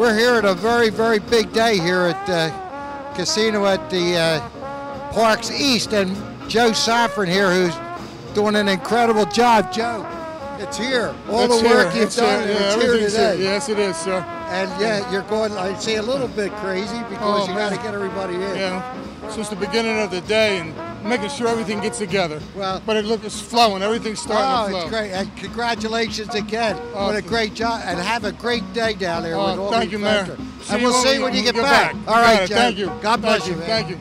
We're here at a very, very big day here at the casino at the Parx East, and Joe Saffron here, who's doing an incredible job. Joe, it's here. All the work you've done, it's here today. Yes, it is, sir. And yeah, you're going, I see, a little bit crazy because you got to get everybody in. Yeah, since the beginning of the day and making sure everything gets together. Well, but it's flowing. Everything's starting to flow. It's great. And congratulations again. What a great job. And have a great day down there with all thank you, Mayor. And we'll see you when you get back. All right, Joe. Thank you. God bless you, man. Thank you.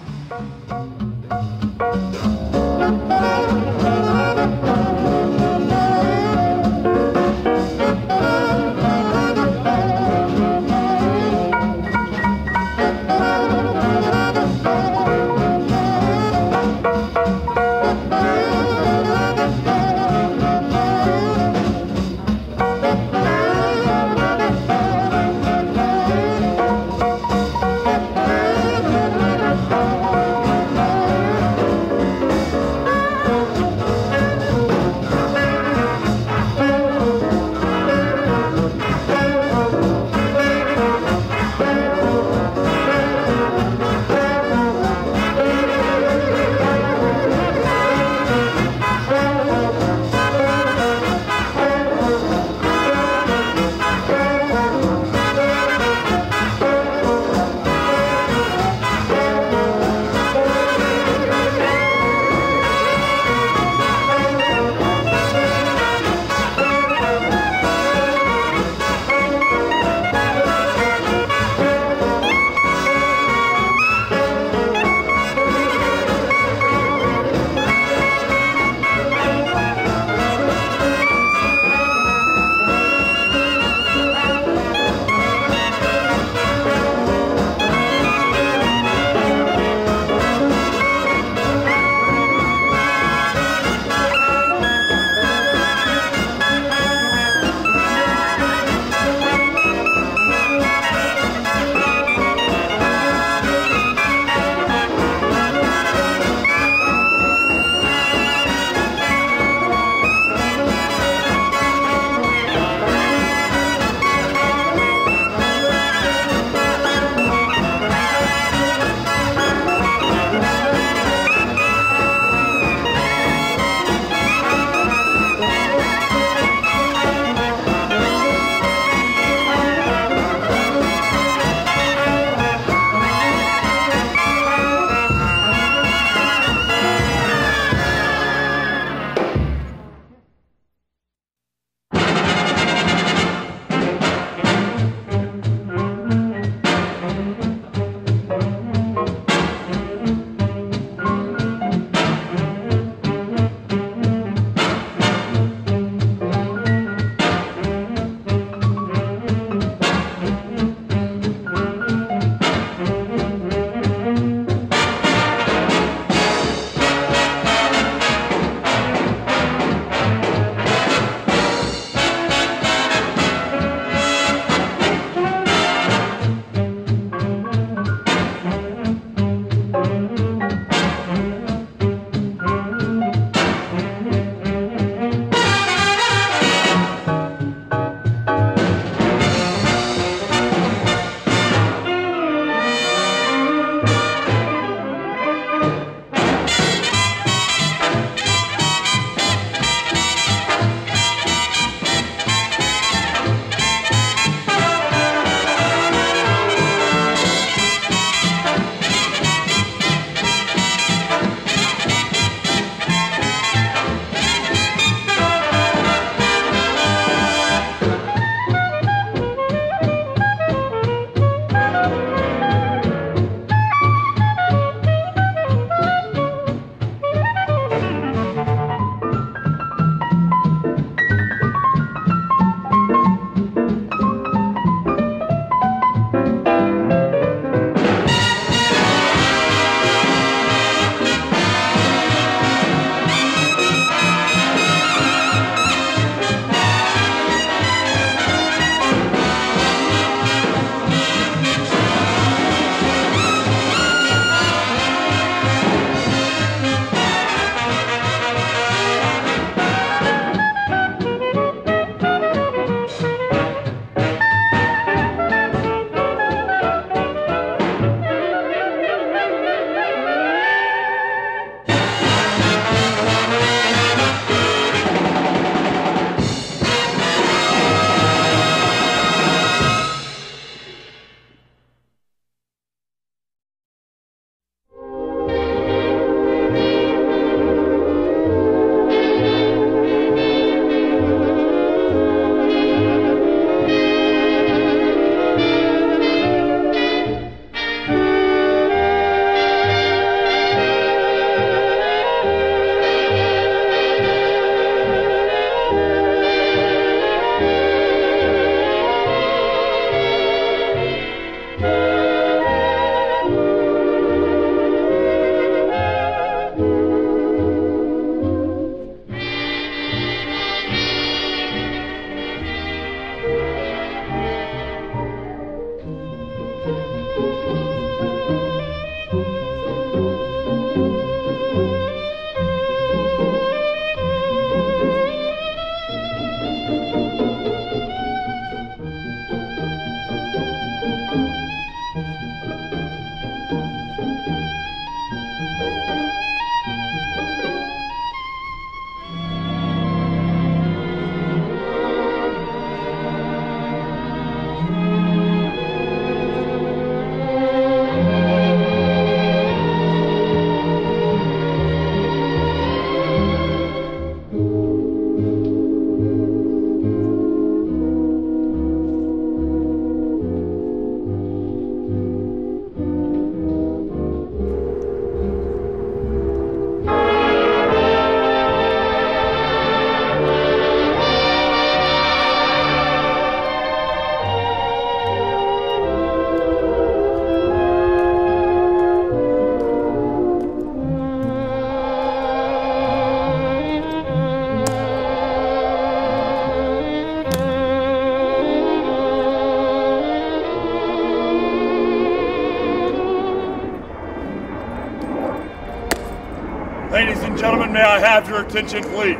Ladies and gentlemen, may I have your attention, please?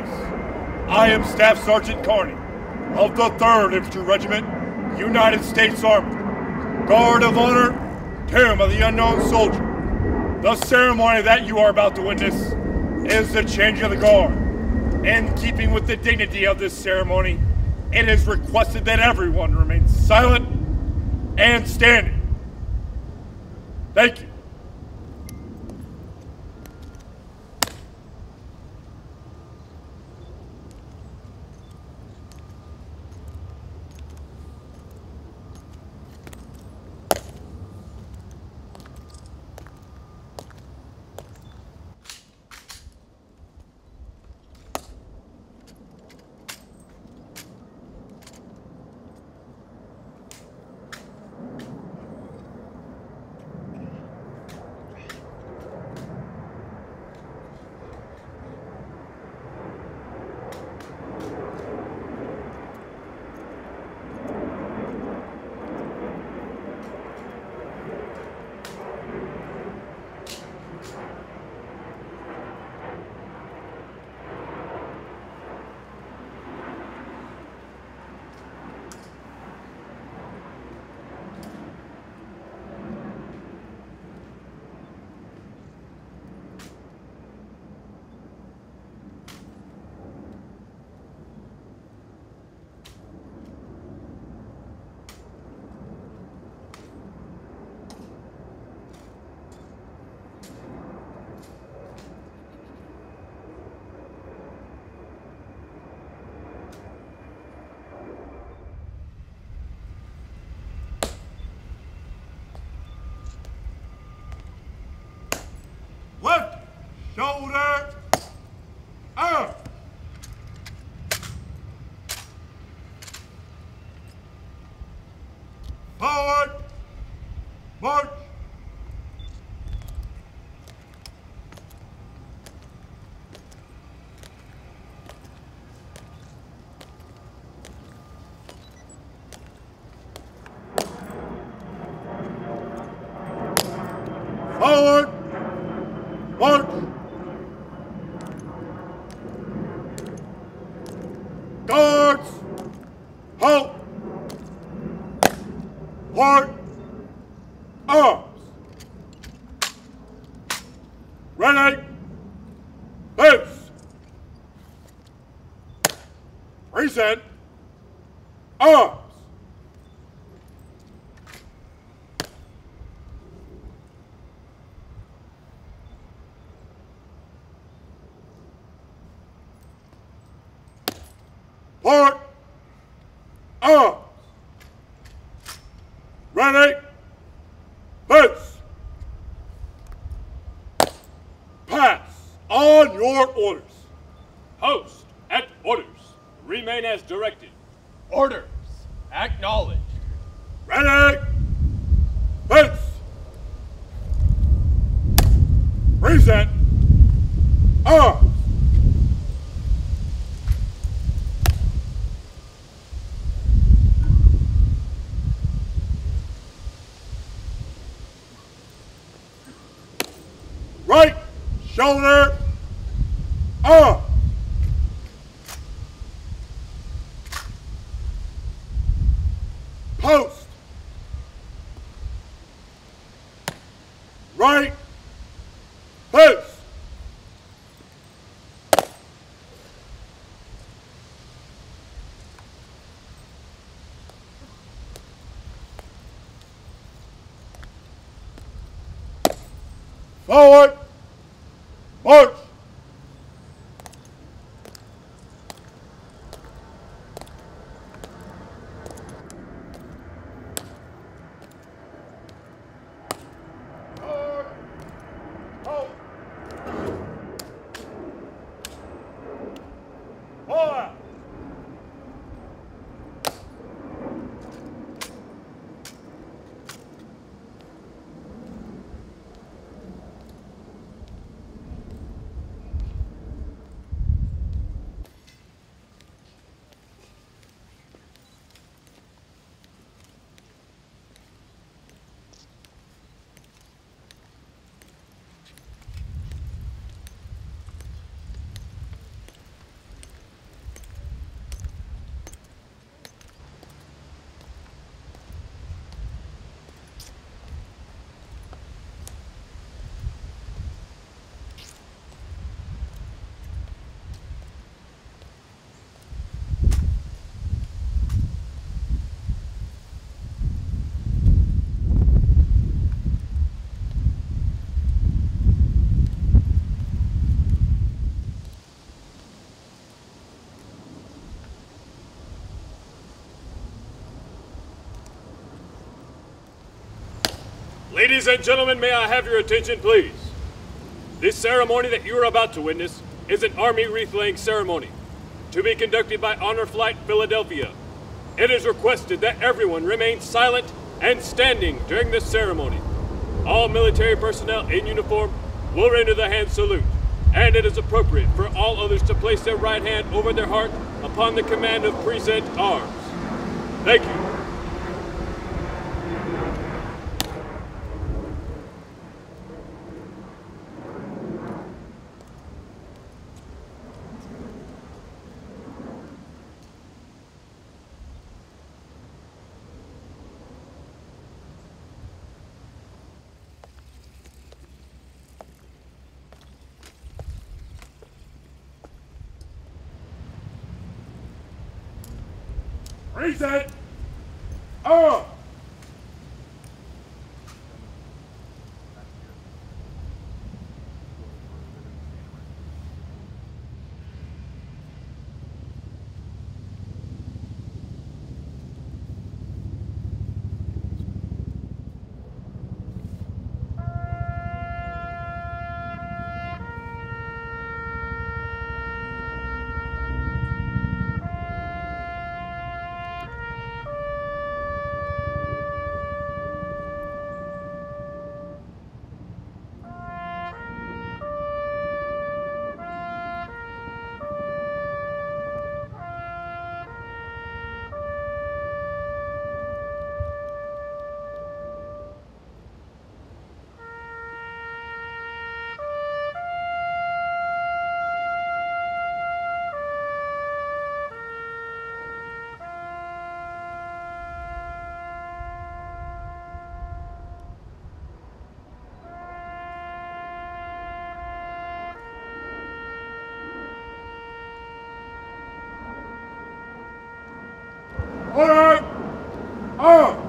I am Staff Sergeant Carney of the 3rd Infantry Regiment, United States Army. Guard of Honor, Tomb of the Unknown Soldier. The ceremony that you are about to witness is the change of the guard. In keeping with the dignity of this ceremony, it is requested that everyone remain silent and standing. Thank you. Left shoulder up. Forward, march. Forward, march. Guards, halt. Part, arms. Ready, loose. Reset, arms. Part, arms. Ready, loose. Pass on your orders. Post at orders. Remain as directed. Orders. Acknowledged. Ready, loose. Reset, arms. Right shoulder up. Post. Right loose. Forward, march. Guard, halt. Fall out. Ladies and gentlemen, may I have your attention, please? This ceremony that you are about to witness is an Army wreath-laying ceremony to be conducted by Honor Flight Philadelphia. It is requested that everyone remain silent and standing during this ceremony. All military personnel in uniform will render the hand salute, and it is appropriate for all others to place their right hand over their heart upon the command of present arms. Thank you. Reset! On! Order! On!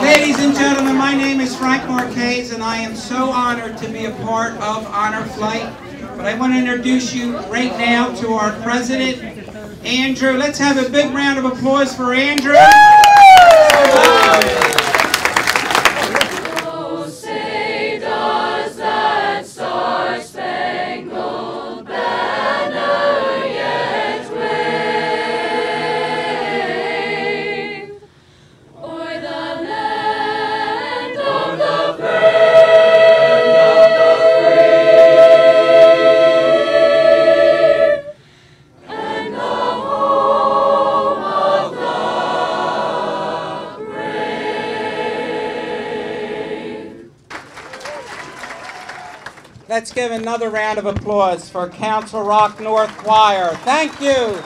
Ladies and gentlemen, my name is Frank Marquez, and I am so honored to be a part of Honor Flight. But I want to introduce you right now to our president, Andrew. Let's have a big round of applause for Andrew. Let's give another round of applause for Council Rock North Choir. Thank you.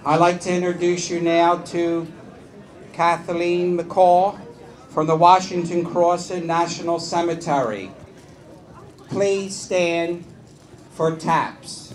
I'd like to introduce you now to Kathleen McCall from the Washington Crossing National Cemetery. Please stand for taps.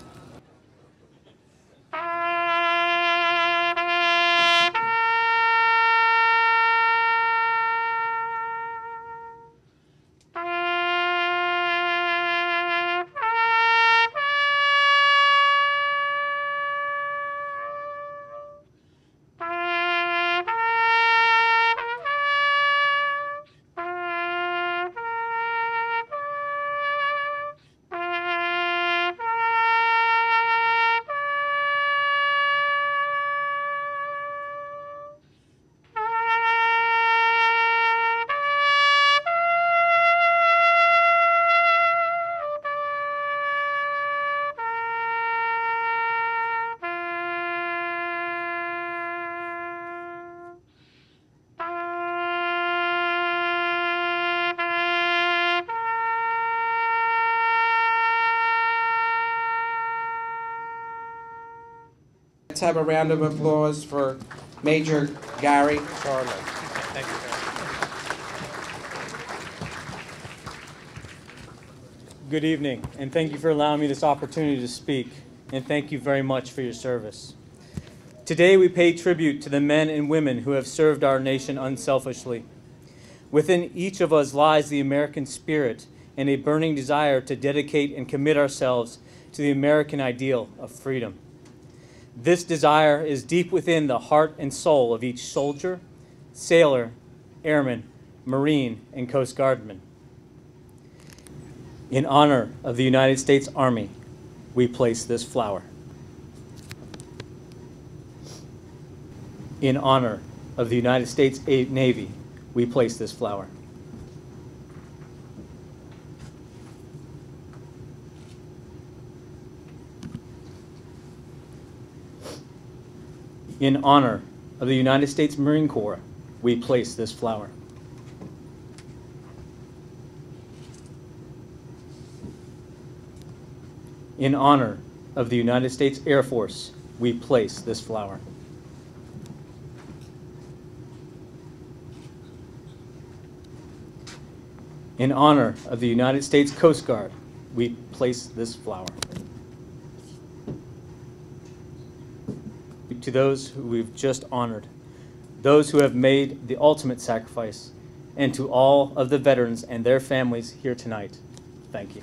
Let's have a round of applause for Major Gary Charlotte. Thank you, Good evening, and thank you for allowing me this opportunity to speak, and thank you very much for your service. Today we pay tribute to the men and women who have served our nation unselfishly. Within each of us lies the American spirit and a burning desire to dedicate and commit ourselves to the American ideal of freedom. This desire is deep within the heart and soul of each soldier, sailor, airman, Marine, and Coast Guardman. In honor of the United States Army, we place this flower. In honor of the United States Navy, we place this flower. In honor of the United States Marine Corps, we place this flower. In honor of the United States Air Force, we place this flower. In honor of the United States Coast Guard, we place this flower. To those who we've just honored, those who have made the ultimate sacrifice, and to all of the veterans and their families here tonight, thank you.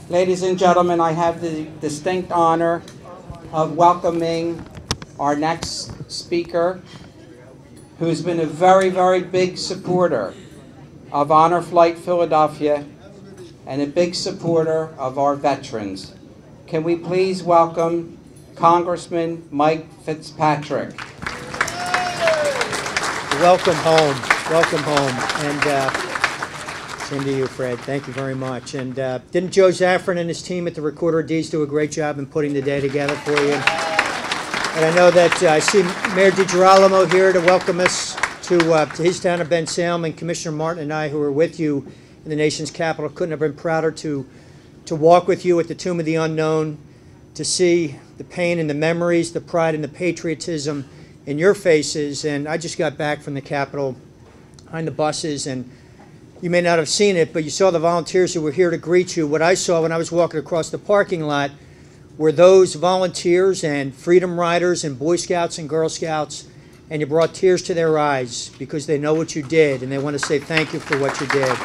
Ladies and gentlemen, I have the distinct honor of welcoming our next speaker, who's been a very, very big supporter of Honor Flight Philadelphia and a big supporter of our veterans. Can we please welcome Congressman Mike Fitzpatrick. Welcome home. Welcome home. And same to you, Fred. Thank you very much. And didn't Joe Zaffron and his team at the Recorder of Deeds do a great job in putting the day together for you? And I know that I see Mayor DiGirolamo here to welcome us to his town of Bensalem, and Commissioner Martin and I, who are with you in the nation's capital, couldn't have been prouder to walk with you at the Tomb of the Unknown, to see the pain and the memories, the pride and the patriotism in your faces. And I just got back from the Capitol behind the buses, and you may not have seen it, but you saw the volunteers who were here to greet you. What I saw when I was walking across the parking lot were those volunteers and freedom riders and Boy Scouts and Girl Scouts, and you brought tears to their eyes because they know what you did and they want to say thank you for what you did.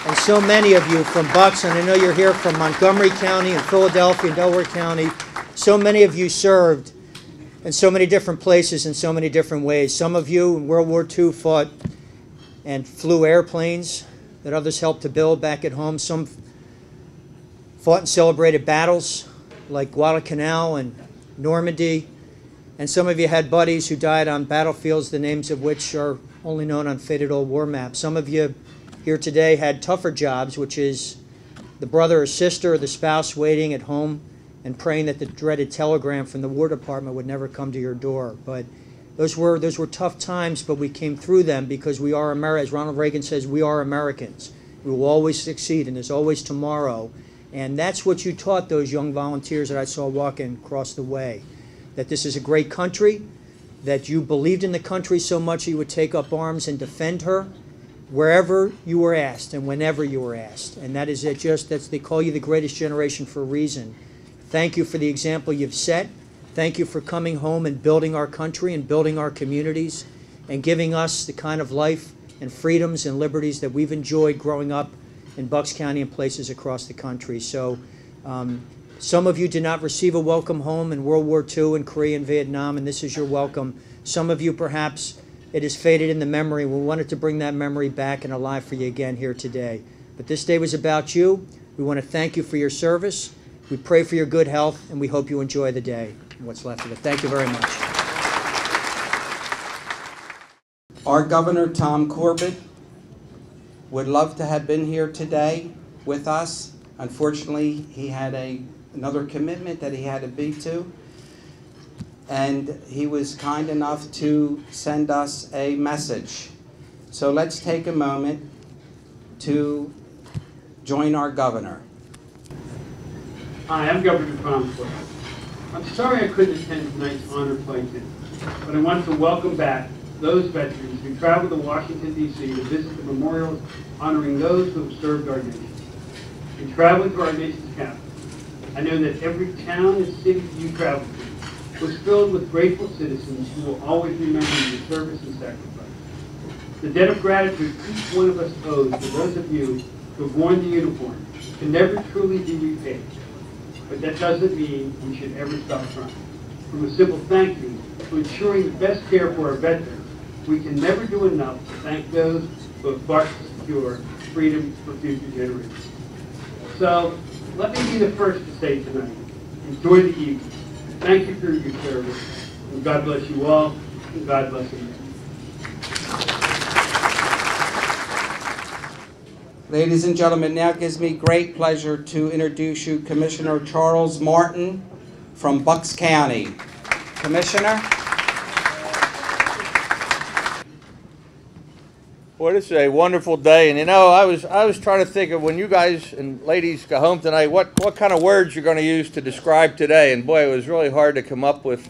And so many of you from Bucks, and I know you're here from Montgomery County and Philadelphia and Delaware County, so many of you served in so many different places in so many different ways. Some of you in World War II fought and flew airplanes that others helped to build back at home. Some fought and celebrated battles like Guadalcanal and Normandy. And some of you had buddies who died on battlefields, the names of which are only known on faded old war maps. Some of you here today had tougher jobs, which is the brother or sister or the spouse waiting at home and praying that the dreaded telegram from the War Department would never come to your door. But those were tough times, but we came through them because we are Americans. As Ronald Reagan says, we are Americans. We will always succeed, and there's always tomorrow. And that's what you taught those young volunteers that I saw walking across the way, that this is a great country, that you believed in the country so much you would take up arms and defend her wherever you were asked and whenever you were asked. And that is it. They call you the greatest generation for a reason. Thank you for the example you've set. Thank you for coming home and building our country and building our communities and giving us the kind of life and freedoms and liberties that we've enjoyed growing up in Bucks County and places across the country. So some of you did not receive a welcome home in World War II in Korea and Vietnam, and this is your welcome. Some of you, perhaps, it is faded in the memory. We wanted to bring that memory back and alive for you again here today. But this day was about you. We want to thank you for your service. We pray for your good health, and we hope you enjoy the day and what's left of it. Thank you very much. Our Governor, Tom Corbett, would love to have been here today with us. Unfortunately, he had another commitment that he had to be to. And he was kind enough to send us a message. So let's take a moment to join our governor. Hi, I'm Governor Tom Corbett. I'm sorry I couldn't attend tonight's honor flight dinner, but I want to welcome back those veterans who traveled to Washington, D.C. to visit the memorials honoring those who have served our nation. In traveling to our nation's capital, I know that every town and city you traveled to was filled with grateful citizens who will always remember your service and sacrifice. The debt of gratitude each one of us owes to those of you who have worn the uniform can never truly be repaid. But that doesn't mean we should ever stop trying. From a simple thank you to ensuring the best care for our veterans, we can never do enough to thank those who have fought to secure freedom for future generations. So, let me be the first to say tonight, enjoy the evening. Thank you for your service, and God bless you all, and God bless America. Ladies and gentlemen, now it gives me great pleasure to introduce you Commissioner Charles Martin from Bucks County. Commissioner? Well, this is a wonderful day, and you know, I was trying to think of when you guys and ladies go home tonight, what kind of words you're going to use to describe today. And boy, it was really hard to come up with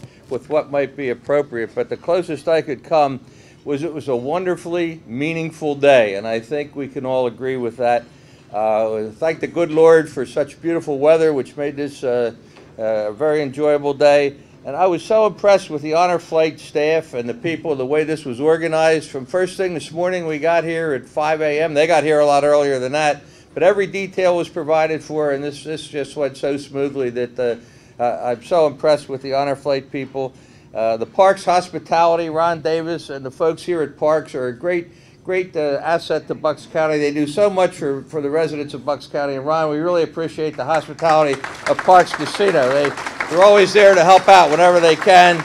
what might be appropriate. But the closest I could come was it was a wonderfully meaningful day, and I think we can all agree with that. Thank the good Lord for such beautiful weather, which made this a very enjoyable day. And I was so impressed with the honor flight staff and the people, the way this was organized. From first thing this morning, we got here at 5 a.m. They got here a lot earlier than that. But every detail was provided for, and this just went so smoothly that I'm so impressed with the honor flight people. The Parx hospitality, Ron Davis and the folks here at Parx are a great asset to Bucks County. They do so much for the residents of Bucks County. And Ron, we really appreciate the hospitality of Parx Casino. They're always there to help out whenever they can.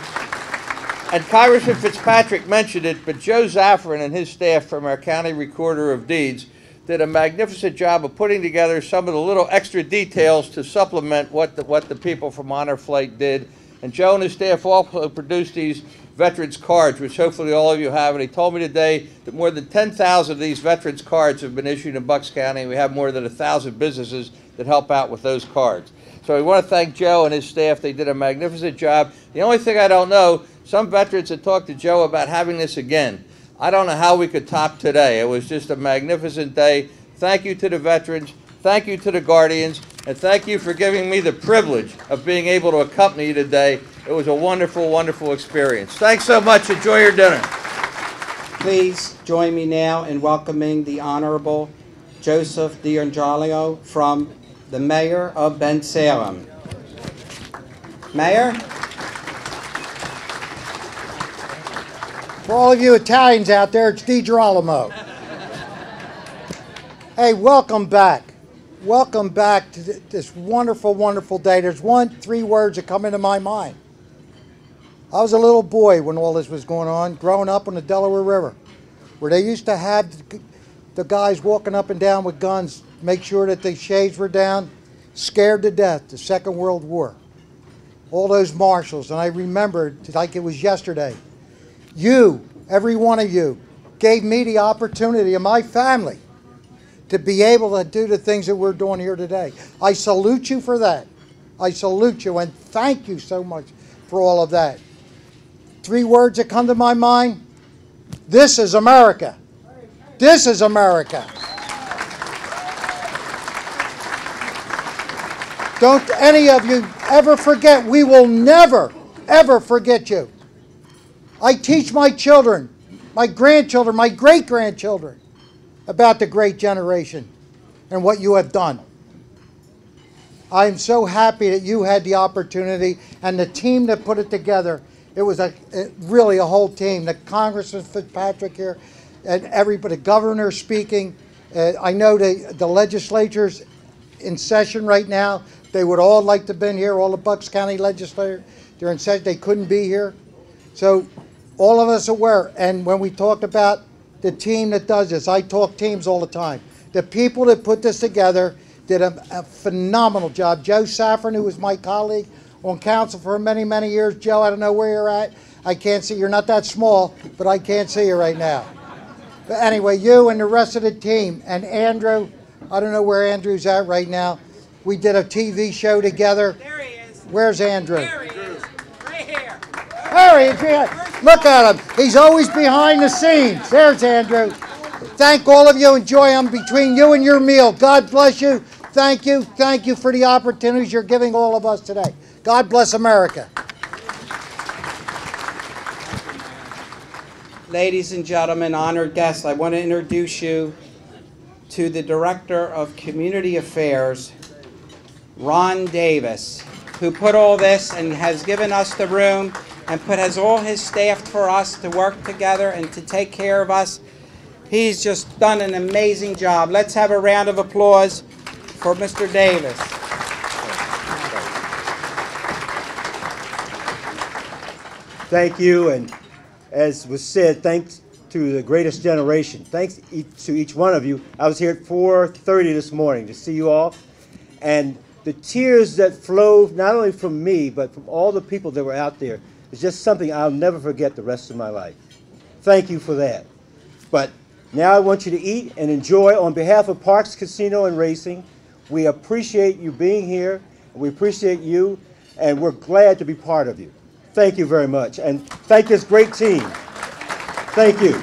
And Congressman Fitzpatrick mentioned it, but Joe Zafran and his staff from our County Recorder of Deeds did a magnificent job of putting together some of the little extra details to supplement what the people from Honor Flight did. And Joe and his staff also produced these veterans cards, which hopefully all of you have. And he told me today that more than 10,000 of these veterans cards have been issued in Bucks County, and we have more than 1,000 businesses that help out with those cards. So we want to thank Joe and his staff. They did a magnificent job. The only thing I don't know, some veterans had talked to Joe about having this again. I don't know how we could top today. It was just a magnificent day. Thank you to the veterans. Thank you to the Guardians. And thank you for giving me the privilege of being able to accompany you today. It was a wonderful, wonderful experience. Thanks so much. Enjoy your dinner. Please join me now in welcoming the Honorable Joseph D'Angiolio from the Mayor of Bensalem. Mayor? For all of you Italians out there, it's Di Girolamo. Hey, welcome back. Welcome back to this wonderful, wonderful day. There's three words that come into my mind. I was a little boy when all this was going on, growing up on the Delaware River, where they used to have the guys walking up and down with guns, make sure that the shades were down, scared to death, the Second World War. All those marshals, and I remembered like it was yesterday. You, every one of you, gave me the opportunity and my family to be able to do the things that we're doing here today. I salute you for that. I salute you and thank you so much for all of that. Three words that come to my mind. This is America. This is America. Don't any of you ever forget. We will never, ever forget you. I teach my children, my grandchildren, my great-grandchildren about the great generation and what you have done. I'm so happy that you had the opportunity and the team that put it together. It was really a whole team. The Congressman Fitzpatrick here and everybody, the governor speaking. I know the legislature's in session right now. They would all like to have been here. All the Bucks County legislators, they're in session. They couldn't be here. So all of us are aware. And when we talked about the team that does this, I talk teams all the time. The people that put this together did a phenomenal job. Joe Saffron, who was my colleague on council for many, many years. Joe, I don't know where you're at. I can't see. You're not that small, but I can't see you right now. But anyway, you and the rest of the team. And Andrew, I don't know where Andrew's at right now. We did a TV show together. There he is. Where's Andrew? There he is. Right here. There he is. Look at him. He's always behind the scenes. There's Andrew. Thank all of you. Enjoy them between you and your meal. God bless you. Thank you. Thank you for the opportunities you're giving all of us today. God bless America. Ladies and gentlemen, honored guests, I want to introduce you to the Director of Community Affairs, Ron Davis, who put all this and has given us the room and has all his staff for us to work together and to take care of us. He's just done an amazing job. Let's have a round of applause for Mr. Davis. Thank you, and as was said, thanks to the greatest generation. Thanks to each one of you. I was here at 4:30 this morning to see you all, and the tears that flowed not only from me, but from all the people that were out there, is just something I'll never forget the rest of my life. Thank you for that. But now I want you to eat and enjoy. On behalf of Parx Casino and Racing, we appreciate you being here, we appreciate you, and we're glad to be part of you. Thank you very much, and thank this great team. Thank you.